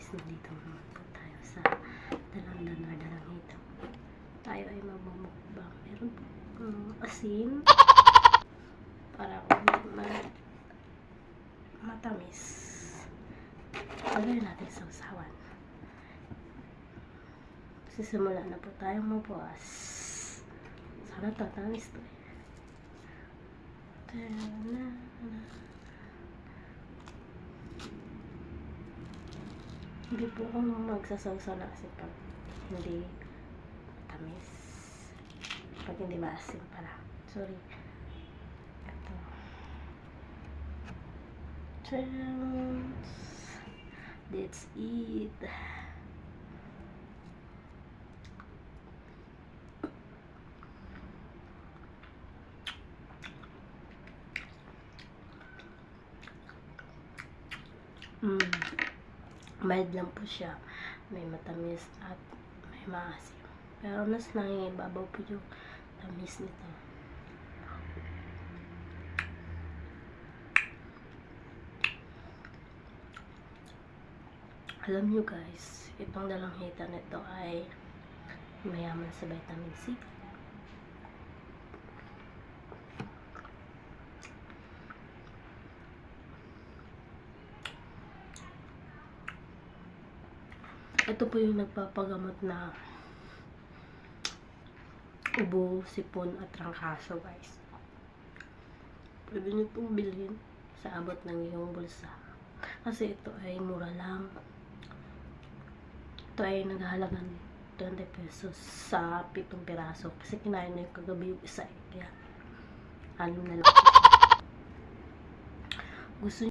guys, nandito naman po tayo sa Dalandan or Dalangita. Tayo ay magmumukbang. Meron po asin para kung matamis. Lagay natin sa usawan. Sisimula na po tayong magbuwas. Sana tatamis to eh. Hindi po ako magsasawsaw na kasi pag hindi tamis. Pag hindi maasim pala. Sorry. Ito. Chance. Let's eat. Mild lang po siya. May matamis at may maasim. Pero mas nangingibabaw po yung tamis nito. Alam nyo guys, itong dalanghita nito ay mayaman sa vitamin C. Ito po yung nagpapagamot na ubo, sipon at trangkaso guys. Pwede nyo itong bilhin sa abot ng iyong bulsa. Kasi ito ay mura lang. Ito ay naghahalagan 20 pesos sa 7 piraso. Kasi kinain na yung kagabi yung isa. Kaya 6 na lang. Gusto